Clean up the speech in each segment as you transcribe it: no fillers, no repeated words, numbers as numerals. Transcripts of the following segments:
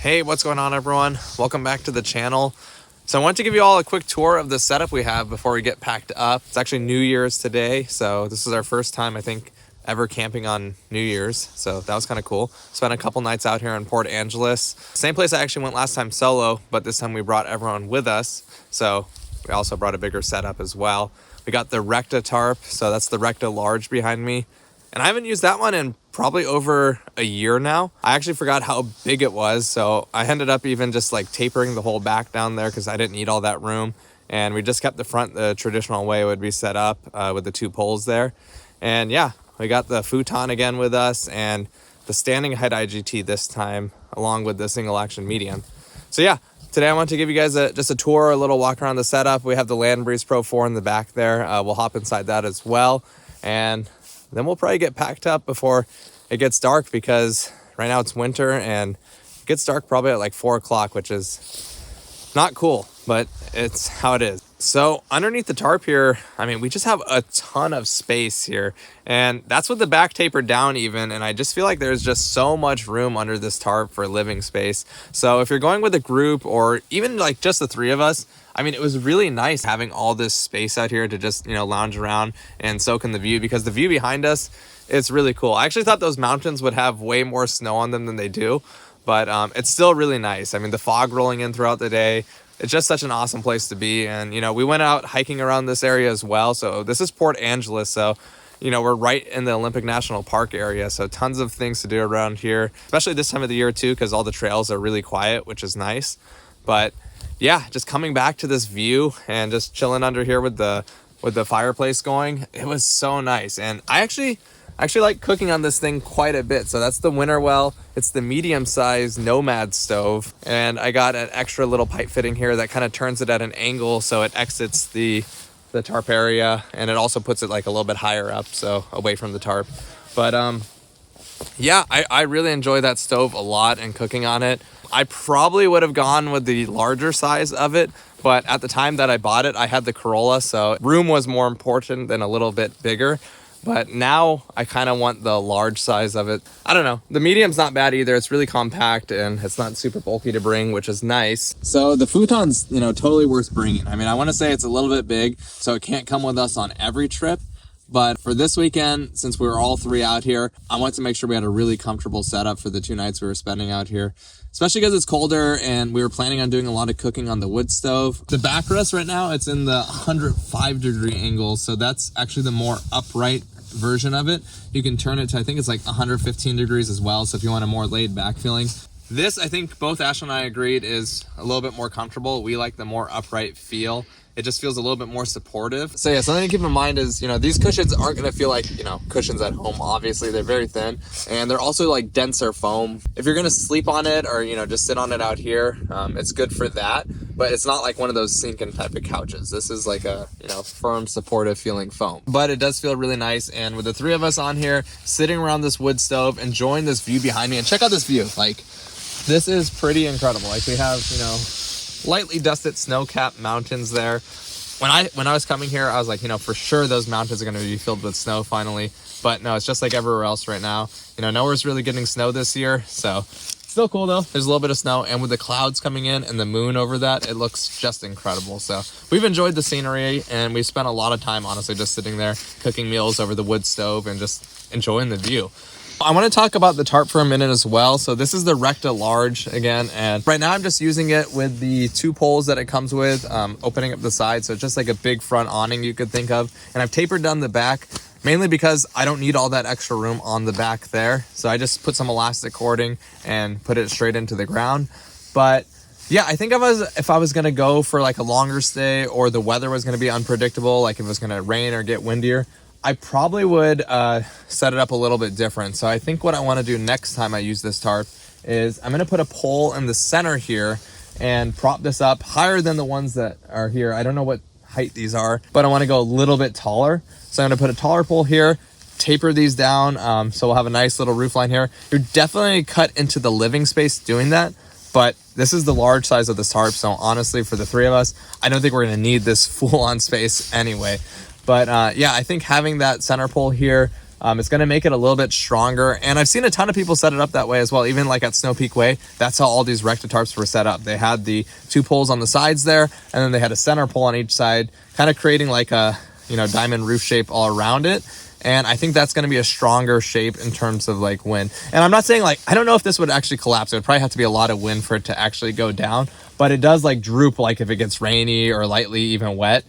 Hey, what's going on, everyone? Welcome back to the channel. So I want to give you all a quick tour of the setup we have before we get packed up. It's actually New Year's today, so this is our first time, I think, ever camping on New Year's. So that was kind of cool. Spent a couple nights out here in Port Angeles. Same place I actually went last time solo, but this time we brought everyone with us. So we also brought a bigger setup as well. We got the Recta Tarp, so that's the Recta Large behind me. And I haven't used that one in probably over a year now. I actually forgot how big it was, so I ended up even just like tapering the whole back down there because I didn't need all that room. And we just kept the front the traditional way it would be set up with the two poles there. And yeah, we got the Futon again with us and the standing height IGT this time, along with the single action medium. So yeah, today I want to give you guys just a tour, a little walk around the setup. We have the Land Breeze Pro 4 in the back there. We'll hop inside that as well. And then we'll probably get packed up before it gets dark, because right now it's winter and it gets dark probably at like 4 o'clock, which is not cool, but it's how it is. So underneath the tarp here, I mean, we just have a ton of space here, and that's with the back tapered down even. And I just feel like there's just so much room under this tarp for living space. So if you're going with a group or even like just the three of us, I mean, it was really nice having all this space out here to just, lounge around and soak in the view, because the view behind us, it's really cool. I actually thought those mountains would have way more snow on them than they do, but it's still really nice. I mean, the fog rolling in throughout the day, it's just such an awesome place to be. And, we went out hiking around this area as well. So this is Port Angeles. So, we're right in the Olympic National Park area. So tons of things to do around here, especially this time of the year too, because all the trails are really quiet, which is nice. But yeah, just coming back to this view and just chilling under here with the fireplace going, it was so nice. And I actually like cooking on this thing quite a bit. So that's the Winter Well. It's the medium-sized Nomad stove, and I got an extra little pipe fitting here that kind of turns it at an angle so it exits the tarp area, and it also puts it like a little bit higher up, so away from the tarp. But yeah, I really enjoy that stove a lot and cooking on it. I probably would have gone with the larger size of it, but at the time that I bought it, I had the Corolla, so room was more important than a little bit bigger. But now I kind of want the large size of it. I don't know. The medium's not bad either. It's really compact and it's not super bulky to bring, which is nice. So the Futon's, totally worth bringing. I mean, I want to say it's a little bit big, so it can't come with us on every trip. But for this weekend, since we were all three out here, I wanted to make sure we had a really comfortable setup for the 2 nights we were spending out here, especially because it's colder and we were planning on doing a lot of cooking on the wood stove. The backrest right now, it's in the 105-degree angle. So that's actually the more upright version of it. You can turn it to, I think it's like 115 degrees as well. So if you want a more laid back feeling. This, I think both Ash and I agreed, is a little bit more comfortable. We like the more upright feel. It just feels a little bit more supportive. So yeah, something to keep in mind is, these cushions aren't going to feel like, cushions at home. Obviously, they're very thin, and they're also like denser foam. If you're going to sleep on it or, just sit on it out here, it's good for that. But it's not like one of those sinking type of couches. This is like a, firm, supportive feeling foam. But it does feel really nice. And with the three of us on here, sitting around this wood stove, enjoying this view behind me, and check out this view. Like, this is pretty incredible. Like, we have, lightly dusted snow-capped mountains there. When I was coming here, I was like, for sure those mountains are going to be filled with snow finally. But no, it's just like everywhere else right now. Nowhere's really getting snow this year. So still cool though. There's a little bit of snow, and with the clouds coming in and the moon over that, it looks just incredible. So we've enjoyed the scenery, and we've spent a lot of time, honestly, just sitting there cooking meals over the wood stove and just enjoying the view. I want to talk about the tarp for a minute as well. So this is the Recta Large again, and right now I'm just using it with the 2 poles that it comes with, opening up the side. So it's just like a big front awning you could think of. And I've tapered down the back, mainly because I don't need all that extra room on the back there. So I just put some elastic cording and put it straight into the ground. But yeah, I think if I was going to go for like a longer stay, or the weather was going to be unpredictable, like if it was going to rain or get windier, I probably would set it up a little bit different. So I think what I want to do next time I use this tarp is I'm going to put a pole in the center here and prop this up higher than the ones that are here. I don't know what height these are, but I want to go a little bit taller. So I'm going to put a taller pole here, taper these down, so we'll have a nice little roof line here. You're definitely cut into the living space doing that, but this is the large size of this tarp. So honestly, for the three of us, I don't think we're going to need this full-on space anyway. But yeah, I think having that center pole here It's going to make it a little bit stronger. And I've seen a ton of people set it up that way as well. Even like at Snow Peak Way, that's how all these Recta Tarps were set up. They had the 2 poles on the sides there, and then they had a center pole on each side, kind of creating like a, you know, diamond roof shape all around it. And I think that's going to be a stronger shape in terms of like wind. And I'm not saying like, I don't know if this would actually collapse. It would probably have to be a lot of wind for it to actually go down, but it does like droop like if it gets rainy or lightly even wet.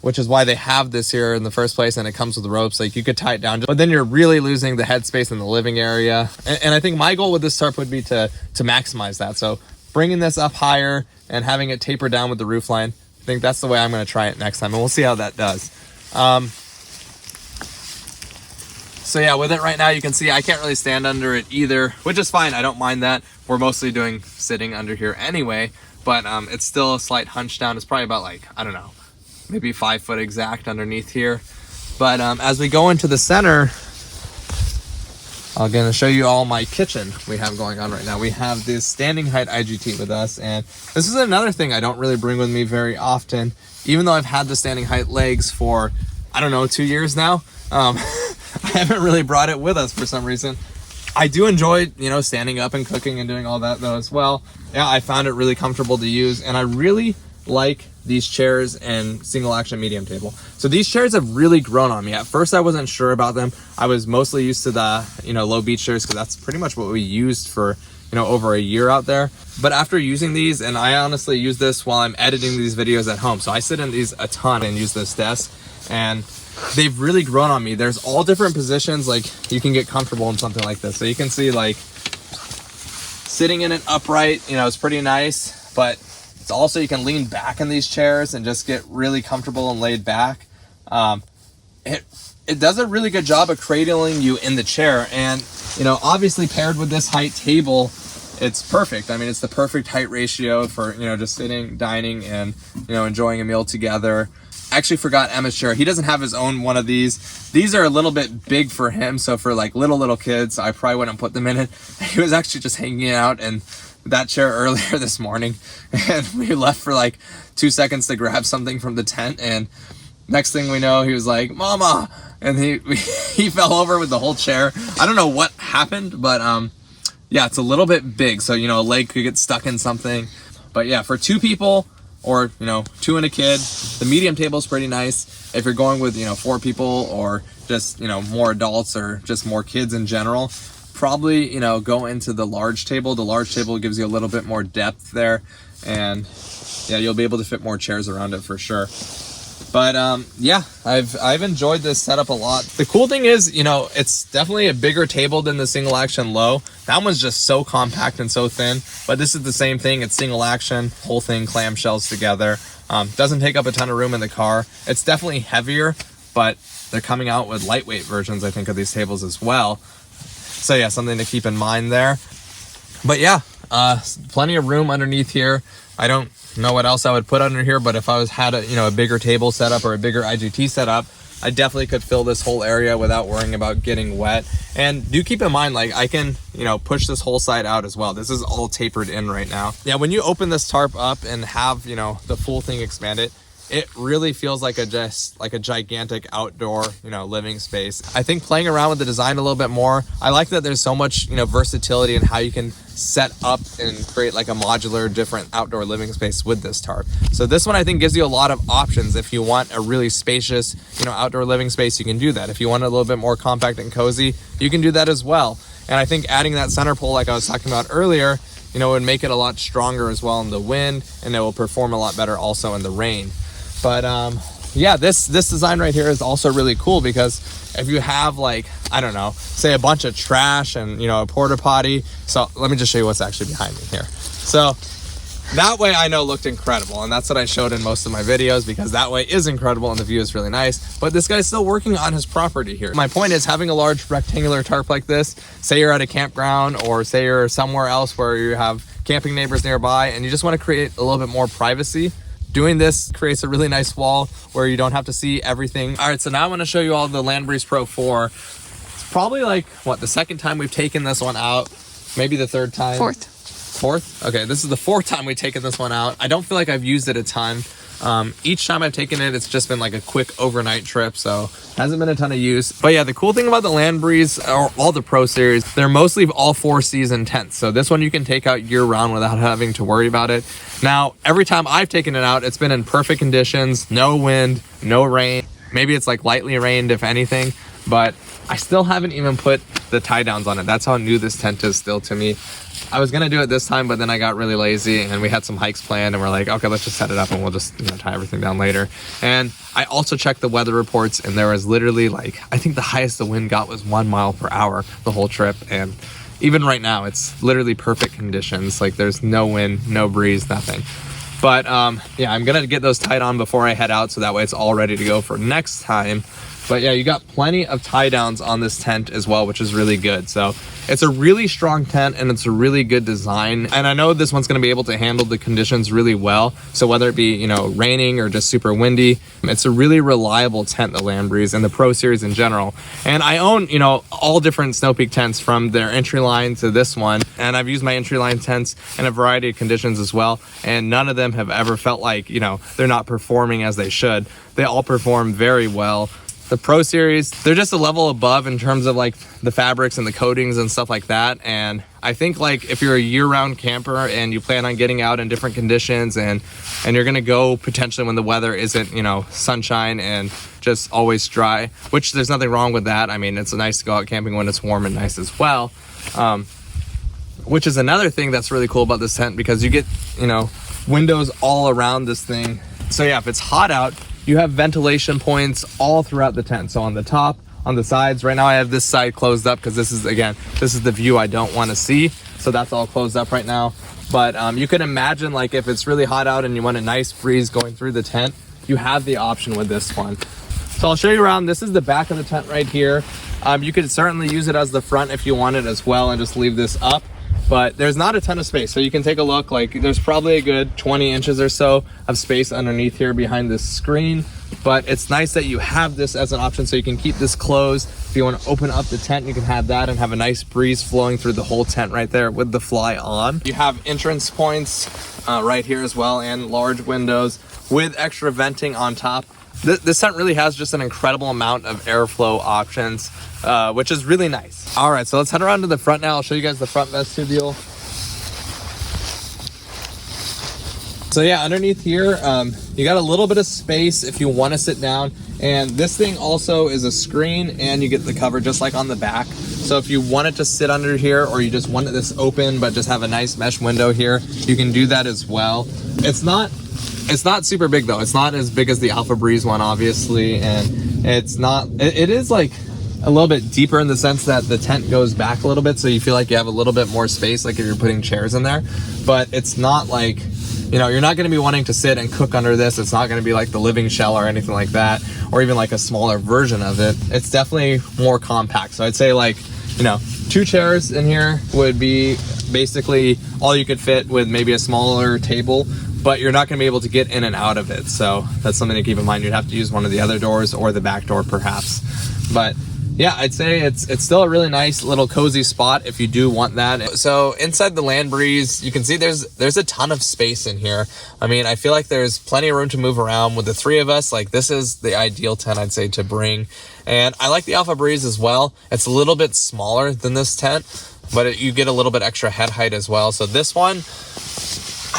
Which is why they have this here in the first place, and it comes with ropes. Like you could tie it down, but then you're really losing the headspace in the living area. And I think my goal with this tarp would be to maximize that. So bringing this up higher and having it taper down with the roof line, I think that's the way I'm going to try it next time, and we'll see how that does. So yeah, with it right now, you can see I can't really stand under it either, which is fine. I don't mind that. We're mostly doing sitting under here anyway, but it's still a slight hunch down. It's probably about like, I don't know, maybe 5 foot exact underneath here. But as we go into the center, I'm gonna show you all my kitchen we have going on right now. We have this standing height IGT with us, and this is another thing I don't really bring with me very often, even though I've had the standing height legs for, I don't know, 2 years now. I haven't really brought it with us for some reason. I do enjoy, you know, standing up and cooking and doing all that though as well. Yeah, I found it really comfortable to use, and I really like these chairs and single action medium table. So these chairs have really grown on me. At first I wasn't sure about them. I was mostly used to the, you know, low beach chairs because that's pretty much what we used for, you know, over a year out there. But after using these, and I honestly use this while I'm editing these videos at home. So I sit in these a ton and use this desk, and they've really grown on me. There's all different positions like you can get comfortable in something like this. So you can see like sitting in it upright, you know, it's pretty nice, but it's also you can lean back in these chairs and just get really comfortable and laid back. It does a really good job of cradling you in the chair, and you know, obviously paired with this height table, it's perfect. I mean, it's the perfect height ratio for, you know, just sitting, dining, and, you know, enjoying a meal together. I actually forgot Emma's chair. He doesn't have his own one of these. These are a little bit big for him, so for like little kids, I probably wouldn't put them in it. He was actually just hanging out in that chair earlier this morning, and we left for like 2 seconds to grab something from the tent, and next thing we know, he was like, "Mama," and he fell over with the whole chair. I don't know what happened, but yeah, it's a little bit big, so you know, a leg could get stuck in something. But yeah, for 2 people, or, you know, 2 and a kid, the medium table is pretty nice. If you're going with, you know, 4 people, or just, you know, more adults, or just more kids in general, probably, you know, go into the large table. The large table gives you a little bit more depth there, and yeah, you'll be able to fit more chairs around it for sure. But yeah, I've enjoyed this setup a lot. The cool thing is, you know, it's definitely a bigger table than the single action low. That one's just so compact and so thin, but this is the same thing. It's single action, whole thing, clamshells together. Doesn't take up a ton of room in the car. It's definitely heavier, but they're coming out with lightweight versions, I think, of these tables as well. So yeah, something to keep in mind there. But yeah, plenty of room underneath here. I don't know what else I would put under here, but if I had a, you know, a bigger table setup or a bigger IGT setup, I definitely could fill this whole area without worrying about getting wet. And do keep in mind, like, I can, you know, push this whole side out as well. This is all tapered in right now. Yeah, when you open this tarp up and have, you know, the full thing expanded, it really feels like a gigantic outdoor, you know, living space. I think playing around with the design a little bit more, I like that there's so much, you know, versatility in how you can set up and create like a modular different outdoor living space with this tarp. So this one I think gives you a lot of options. If you want a really spacious, you know, outdoor living space, you can do that. If you want it a little bit more compact and cozy, you can do that as well. And I think adding that center pole, like I was talking about earlier, you know, would make it a lot stronger as well in the wind, and it will perform a lot better also in the rain. But yeah, this design right here is also really cool, because if you have, like, I don't know, say a bunch of trash and, you know, a porta potty. So let me just show you what's actually behind me here. So that way I know looked incredible, and that's what I showed in most of my videos, because that way is incredible and the view is really nice. But this guy's still working on his property here. My point is, having a large rectangular tarp like this, say you're at a campground, or say you're somewhere else where you have camping neighbors nearby and you just want to create a little bit more privacy, doing this creates a really nice wall where you don't have to see everything. All right, so now I'm going to show you all the Landbreeze Pro 4. It's probably like, what, the second time we've taken this one out, maybe the third time. Fourth? Okay, this is the 4th time we've taken this one out. I don't feel like I've used it a ton. Each time I've taken it, it's just been like a quick overnight trip, so hasn't been a ton of use. But yeah, the cool thing about the Land Breeze, or all the Pro Series, they're mostly all 4-season tents. So this one you can take out year round without having to worry about it. Now, every time I've taken it out, it's been in perfect conditions, no wind, no rain. Maybe it's like lightly rained if anything, but I still haven't even put the tie downs on it. That's how new this tent is still to me. I was gonna do it this time, but then I got really lazy and we had some hikes planned and we're like, okay, let's just set it up and we'll just tie everything down later. And I also checked the weather reports and there was literally like, I think the highest the wind got was 1 mile per hour the whole trip. And even right now, it's literally perfect conditions. Like there's no wind, no breeze, nothing. But yeah, I'm gonna get those tied on before I head out so that way it's all ready to go for next time. But yeah, you got plenty of tie downs on this tent as well, which is really good. So it's a really strong tent and it's a really good design. And I know this one's gonna be able to handle the conditions really well. So whether it be, raining or just super windy, it's a really reliable tent, the Land Breeze and the Pro Series in general. And I own, all different Snow Peak tents from their entry line to this one. And I've used my entry line tents in a variety of conditions as well. And none of them have ever felt like, they're not performing as they should. They all perform very well. The Pro Series, they're just a level above in terms of like the fabrics and the coatings and stuff like that. And I think like if you're a year-round camper and you plan on getting out in different conditions and you're gonna go potentially when the weather isn't, sunshine and just always dry, which there's nothing wrong with that. I mean, it's nice to go out camping when it's warm and nice as well. Which is another thing that's really cool about this tent because you get, windows all around this thing. So yeah, if it's hot out, you have ventilation points all throughout the tent. So on the top, on the sides, right now I have this side closed up because this is the view I don't want to see. So that's all closed up right now. But you can imagine like if it's really hot out and you want a nice breeze going through the tent, you have the option with this one. So I'll show you around. This is the back of the tent right here. You could certainly use it as the front if you wanted as well and just leave this up. But there's not a ton of space, so you can take a look. Like there's probably a good 20 inches or so of space underneath here behind this screen. But it's nice that you have this as an option so you can keep this closed. If you want to open up the tent, you can have that and have a nice breeze flowing through the whole tent right there with the fly on. You have entrance points right here as well and large windows with extra venting on top. This tent really has just an incredible amount of airflow options, which is really nice. All right, so let's head around to the front now. I'll show you guys the front vestibule. So yeah, underneath here, you got a little bit of space if you want to sit down. And this thing also is a screen and you get the cover just like on the back. So if you wanted to sit under here or you just wanted this open but just have a nice mesh window here, you can do that as well. It's not super big though. It's not as big as the Alpha Breeze one, obviously, and it is like a little bit deeper in the sense that the tent goes back a little bit, so you feel like you have a little bit more space, like if you're putting chairs in there. But it's not like, you're not going to be wanting to sit and cook under this. It's not going to be like the living shell or anything like that, or even like a smaller version of it. It's definitely more compact. So I'd say like, 2 chairs in here would be basically all you could fit with maybe a smaller table, but you're not going to be able to get in and out of it. So that's something to keep in mind. You'd have to use one of the other doors or the back door perhaps. But yeah, I'd say it's still a really nice little cozy spot if you do want that. So inside the Land Breeze, you can see there's a ton of space in here. I mean, I feel like there's plenty of room to move around. With the 3 of us, like this is the ideal tent, I'd say, to bring. And I like the Alpha Breeze as well. It's a little bit smaller than this tent, but you get a little bit extra head height as well. So this one,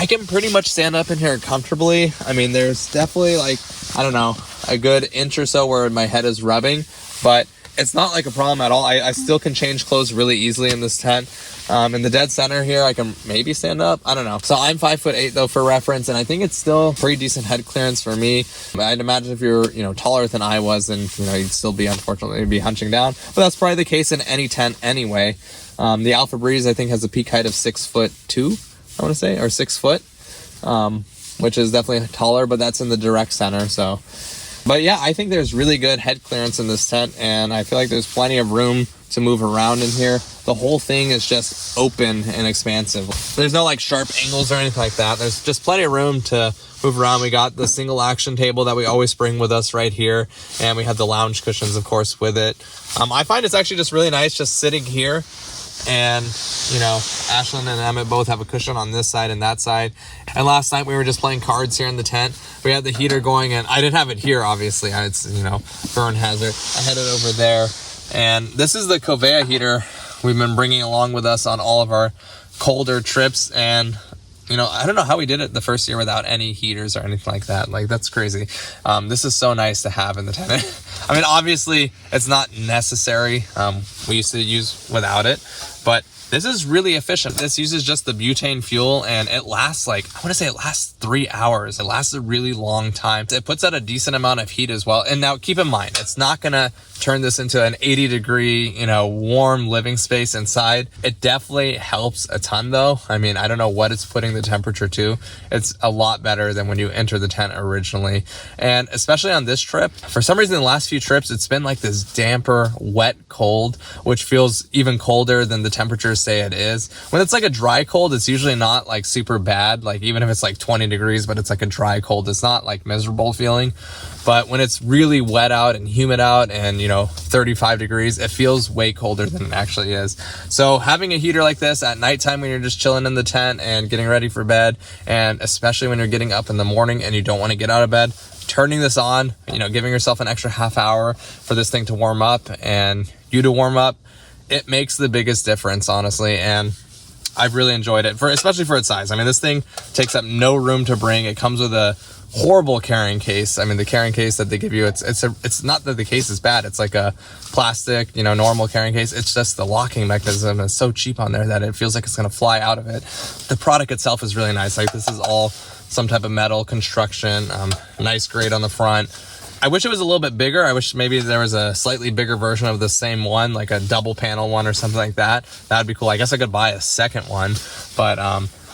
I can pretty much stand up in here comfortably. I mean, there's definitely like, I don't know, a good inch or so where my head is rubbing, but it's not like a problem at all. I still can change clothes really easily in this tent. In the dead center here, I can maybe stand up. I don't know. So I'm 5'8" though for reference, and I think it's still pretty decent head clearance for me. I'd imagine if you're, taller than I was, then, you'd still be, unfortunately, be hunching down. But that's probably the case in any tent anyway. The Alpha Breeze, I think, has a peak height of 6'2", I want to say, or 6 foot, which is definitely taller, but that's in the direct center. So, but yeah, I think there's really good head clearance in this tent, and I feel like there's plenty of room to move around in here. The whole thing is just open and expansive. There's no like sharp angles or anything like that. There's just plenty of room to move around. We got the single action table that we always bring with us right here, and we have the lounge cushions, of course, with it. I find it's actually just really nice just sitting here And, you know, Ashlyn and Emmett both have a cushion on this side and that side. And last night we were just playing cards here in the tent. We had the heater going, and I didn't have it here, obviously. It's, you know, burn hazard. I had it over there. And this is the Covea heater we've been bringing along with us on all of our colder trips. And, you know, I don't know how we did it the first year without any heaters or anything like that. Like, that's crazy. This is so nice to have in the tent. I mean, obviously, it's not necessary. We used to use without it, but this is really efficient. This uses just the butane fuel, and it lasts like, I want to say it lasts 3 hours. It lasts a really long time. It puts out a decent amount of heat as well. And now keep in mind, it's not going to turn this into an 80-degree, you know, warm living space inside. It definitely helps a ton though. I mean, I don't know what it's putting the temperature to. It's a lot better than when you enter the tent originally. And especially on this trip, for some reason, the last few trips, it's been like this damper, wet cold, which feels even colder than the temperatures say it is. When it's like a dry cold, it's usually not like super bad. Like even if it's like 20 degrees, but it's like a dry cold, it's not like miserable feeling. But when it's really wet out and humid out and, you know, 35 degrees, it feels way colder than it actually is. So having a heater like this at nighttime when you're just chilling in the tent and getting ready for bed, and especially when you're getting up in the morning and you don't want to get out of bed, turning this on, you know, giving yourself an extra half hour for this thing to warm up and you to warm up, it makes the biggest difference, honestly. And I've really enjoyed it, especially for its size. I mean, this thing takes up no room to bring. It comes with a horrible carrying case. I mean, the carrying case that they give you, it's not that the case is bad. It's like a plastic, you know, normal carrying case. It's just the locking mechanism is so cheap on there that it feels like it's going to fly out of it. The product itself is really nice. Like, this is all some type of metal construction, nice grade on the front. I wish it was a little bit bigger. I wish maybe there was a slightly bigger version of the same one, like a double panel one or something like that. That'd be cool. I guess I could buy a second one, but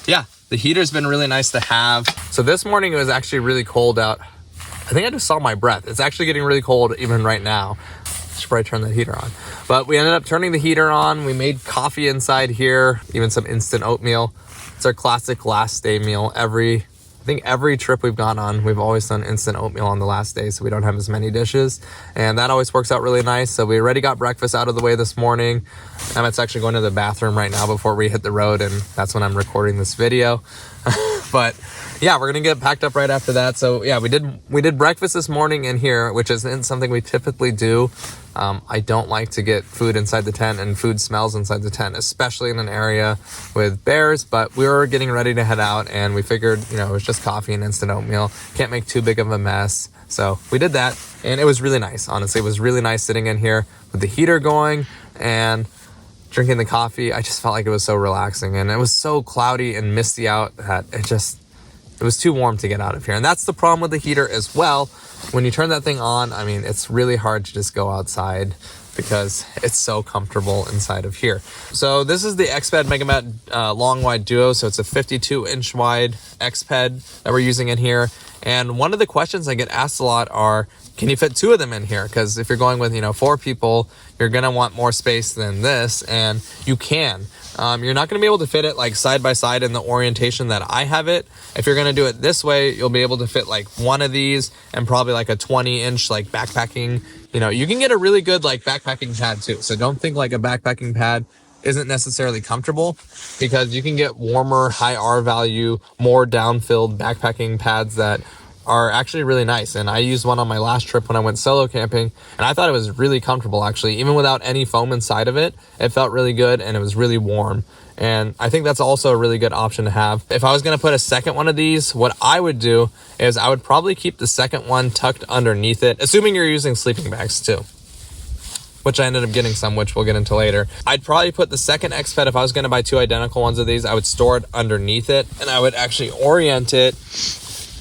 yeah, the heater's been really nice to have. So this morning it was actually really cold out. I think I just saw my breath. It's actually getting really cold even right now. Should probably turn the heater on. But we ended up turning the heater on. We made coffee inside here, even some instant oatmeal. It's our classic last day meal. I think every trip we've gone on, we've always done instant oatmeal on the last day, so we don't have as many dishes. And that always works out really nice. So we already got breakfast out of the way this morning. Emmett's actually going to the bathroom right now before we hit the road, and that's when I'm recording this video. But yeah, we're gonna get packed up right after that. So yeah, we did breakfast this morning in here, which isn't something we typically do. I don't like to get food inside the tent, and food smells inside the tent, especially in an area with bears. But we were getting ready to head out, and we figured, you know, it was just coffee and instant oatmeal. Can't make too big of a mess. So we did that, and it was really nice. Honestly, it was really nice sitting in here with the heater going and drinking the coffee. I just felt like it was so relaxing, and it was so cloudy and misty out that it was too warm to get out of here. And that's the problem with the heater as well. When you turn that thing on, I mean, it's really hard to just go outside because it's so comfortable inside of here. So this is the XPED MegaMat long wide duo. So it's a 52-inch wide XPED that we're using in here. And one of the questions I get asked a lot are, can you fit 2 of them in here? Because if you're going with, you know, 4 people, you're going to want more space than this, and you can. You're not going to be able to fit it like side by side in the orientation that I have it. If you're going to do it this way, you'll be able to fit like one of these and probably like a 20-inch like backpacking. You know, you can get a really good like backpacking pad too. So don't think like a backpacking pad isn't necessarily comfortable, because you can get warmer, high R value, more down-filled backpacking pads that are actually really nice. And I used one on my last trip when I went solo camping, and I thought it was really comfortable actually. Even without any foam inside of it, it felt really good, and it was really warm. And I think that's also a really good option to have. If I was going to put a second one of these, what I would do is I would probably keep the second one tucked underneath it, assuming you're using sleeping bags too, which I ended up getting some, which we'll get into later. I'd probably put the second XPED, if I was going to buy 2 identical ones of these, I would store it underneath it, and I would actually orient it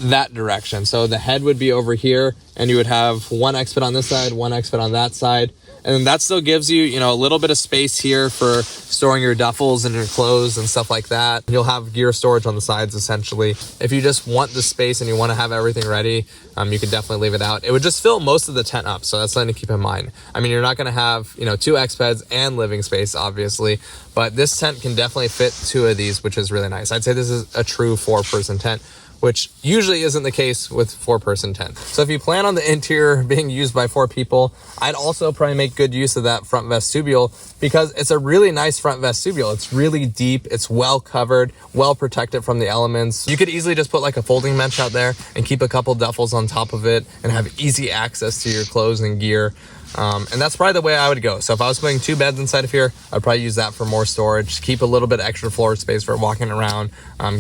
that direction. So the head would be over here, and you would have one XPED on this side, one XPED on that side. And then that still gives you, you know, a little bit of space here for storing your duffels and your clothes and stuff like that. You'll have gear storage on the sides, essentially. If you just want the space and you want to have everything ready, you could definitely leave it out. It would just fill most of the tent up, so that's something to keep in mind. I mean, you're not going to have, you know, 2 XPEDs and living space, obviously, but this tent can definitely fit 2 of these, which is really nice. I'd say this is a true 4-person tent, which usually isn't the case with 4-person tent. So if you plan on the interior being used by 4 people, I'd also probably make good use of that front vestibule, because it's a really nice front vestibule. It's really deep, it's well covered, well protected from the elements. You could easily just put like a folding bench out there and keep a couple duffels on top of it and have easy access to your clothes and gear. And that's probably the way I would go. So if I was putting 2 beds inside of here, I'd probably use that for more storage, keep a little bit extra floor space for walking around,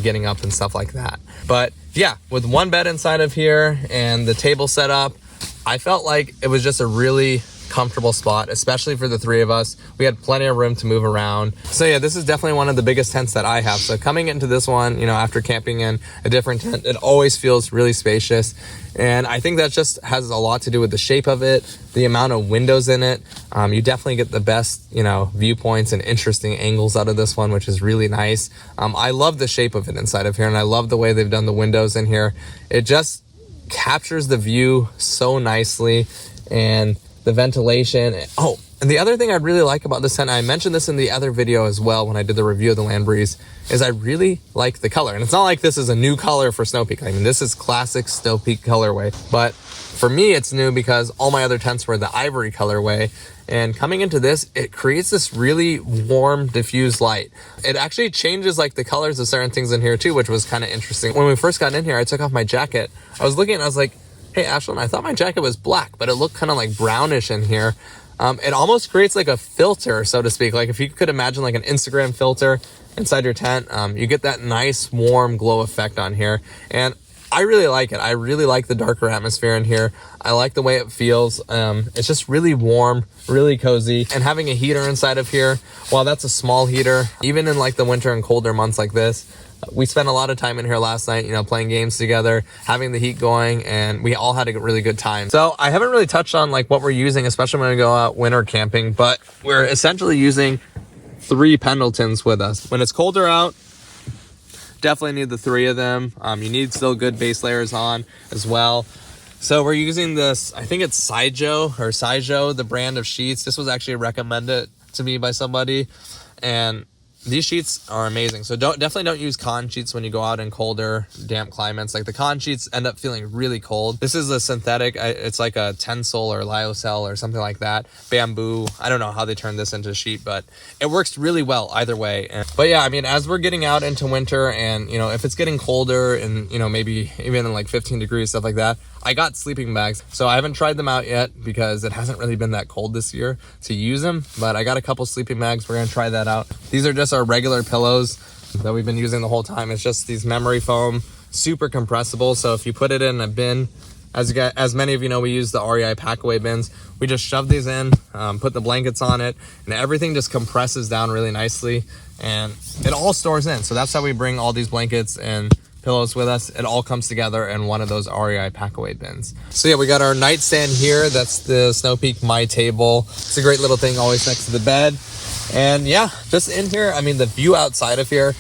getting up and stuff like that. But yeah, with 1 bed inside of here and the table set up, I felt like it was just a really comfortable spot, especially for the 3 of us. We had plenty of room to move around. So yeah, this is definitely one of the biggest tents that I have. So coming into this one, you know, after camping in a different tent, it always feels really spacious. And I think that just has a lot to do with the shape of it, the amount of windows in it. You definitely get the best, you know, viewpoints and interesting angles out of this one, which is really nice. I love the shape of it inside of here, and I love the way they've done the windows in here. It just captures the view so nicely, and the ventilation. Oh, and the other thing I really like about this tent, I mentioned this in the other video as well when I did the review of the Land Breeze, is I really like the color. And it's not like this is a new color for Snow Peak. I mean, this is classic Snow Peak colorway. But for me, it's new because all my other tents were the ivory colorway. And coming into this, it creates this really warm, diffused light. It actually changes like the colors of certain things in here too, which was kind of interesting. When we first got in here, I took off my jacket. I was looking and I was like, hey, Ashlyn, I thought my jacket was black, but it looked kind of like brownish in here. It almost creates like a filter, so to speak. Like if you could imagine like an Instagram filter inside your tent, you get that nice warm glow effect on here. And I really like it. I really like the darker atmosphere in here. I like the way it feels. It's just really warm, really cozy. And having a heater inside of here, while that's a small heater, even in like the winter and colder months like this, we spent a lot of time in here last night, you know, playing games together, having the heat going, and we all had a really good time. So I haven't really touched on like what we're using, especially when we go out winter camping, but we're essentially using 3 Pendletons with us. When it's colder out, definitely need the 3 of them. You need still good base layers on as well. So we're using this, I think it's Saijo, the brand of sheets. This was actually recommended to me by somebody, and these sheets are amazing. So definitely don't use con sheets when you go out in colder, damp climates. Like the con sheets end up feeling really cold. This is a synthetic. It's like a Tencel or Lyocell or something like that. Bamboo. I don't know how they turned this into a sheet, but it works really well either way. But yeah, I mean, as we're getting out into winter and, you know, if it's getting colder and, you know, maybe even in like 15 degrees, stuff like that, I got sleeping bags. So I haven't tried them out yet because it hasn't really been that cold this year to use them, but I got a couple sleeping bags. We're gonna try that out. These are just our regular pillows that we've been using the whole time. It's just these memory foam, super compressible. So if you put it in a bin, as many of you know, we use the REI packaway bins. We just shove these in, put the blankets on it, and everything just compresses down really nicely, and it all stores in. So that's how we bring all these blankets and pillows with us. It all comes together in one of those REI packaway bins. So yeah, we got our nightstand here. That's the Snow Peak My Table. It's a great little thing always next to the bed. And yeah, just in here, I mean, the view outside of here,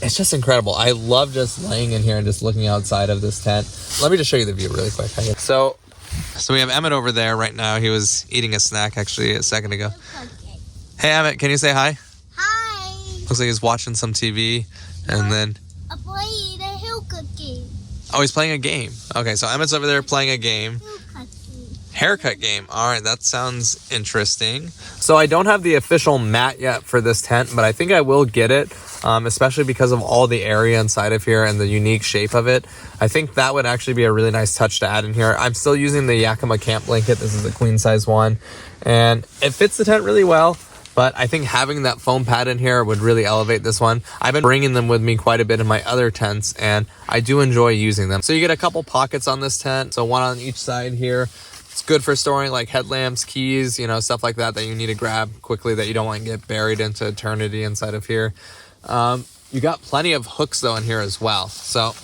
it's just incredible. I love just laying in here and just looking outside of this tent. Let me just show you the view really quick. So we have Emmett over there right now. He was eating a snack actually a second ago. Hey Emmett, can you say hi? Hi. Looks like he's watching some TV and then... I played a haircut game. Oh, he's playing a game. Okay, so Emmett's over there playing a game. Haircut game. All right, that sounds interesting. So I don't have the official mat yet for this tent, but I think I will get it, especially because of all the area inside of here and the unique shape of it. I think that would actually be a really nice touch to add in here. I'm still using the Yakima camp blanket. This is a queen size one, and it fits the tent really well. But I think having that foam pad in here would really elevate this one. I've been bringing them with me quite a bit in my other tents, and I do enjoy using them. So you get a couple pockets on this tent, so one on each side here. It's good for storing like headlamps, keys, you know, stuff like that that you need to grab quickly that you don't want to get buried into eternity inside of here. You got plenty of hooks though in here as well. So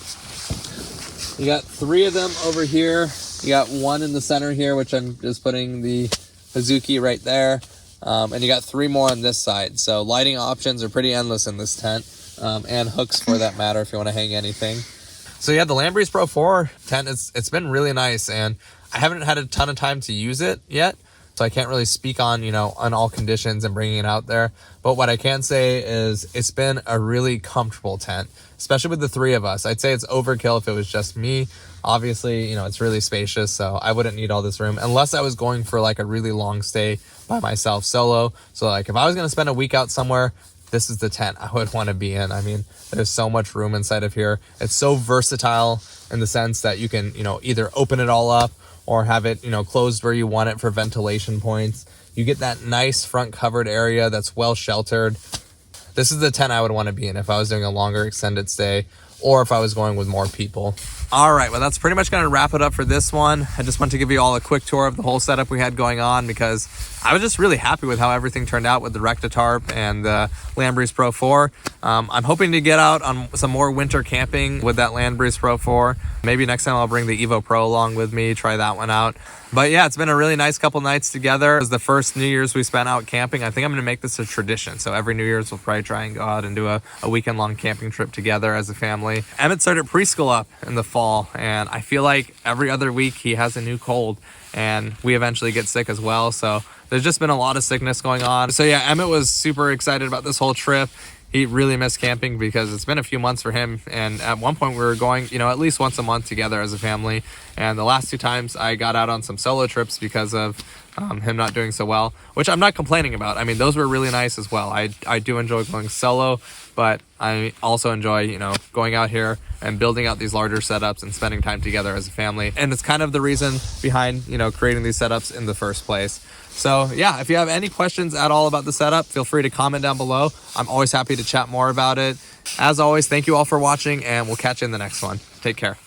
you got 3 of them over here. You got 1 in the center here, which I'm just putting the Hazuki right there. And you got 3 more on this side. So lighting options are pretty endless in this tent, and hooks for that matter if you want to hang anything. So yeah, the Land Breeze Pro 4 tent, it's been really nice, and I haven't had a ton of time to use it yet. so I can't really speak on, on all conditions and bringing it out there. But what I can say is it's been a really comfortable tent, especially with the three of us. I'd say it's overkill if it was just me. Obviously, it's really spacious, so I wouldn't need all this room unless I was going for like a really long stay by myself solo. So like if I was going to spend a week out somewhere, this is the tent I would want to be in. I mean, there's so much room inside of here. It's so versatile in the sense that you can, either open it all up or have it, closed where you want it for ventilation points. You get that nice front covered area that's well sheltered. This is the tent I would want to be in if I was doing a longer extended stay or if I was going with more people. All right, well, that's pretty much going to wrap it up for this one. I just want to give you all a quick tour of the whole setup we had going on because I was just really happy with how everything turned out with the Recta Tarp and the Land Breeze Pro 4. I'm hoping to get out on some more winter camping with that Land Breeze Pro 4. Maybe next time I'll bring the Evo Pro along with me, try that one out. But yeah, it's been a really nice couple nights together. It was the first New Year's we spent out camping. I think I'm going to make this a tradition. So every New Year's we'll probably try and go out and do a weekend-long camping trip together as a family. Emmett started preschool up in the fall, and I feel like every other week he has a new cold, and we eventually get sick as well. So there's just been a lot of sickness going on. So yeah, Emmett was super excited about this whole trip. He really missed camping because it's been a few months for him. And at one point we were going, at least once a month together as a family. And the last two times I got out on some solo trips because of him not doing so well, which I'm not complaining about. I mean, those were really nice as well. I do enjoy going solo, but I also enjoy, going out here and building out these larger setups and spending time together as a family. And it's kind of the reason behind, creating these setups in the first place. So yeah, if you have any questions at all about the setup, feel free to comment down below. I'm always happy to chat more about it. As always, thank you all for watching, and we'll catch you in the next one. Take care.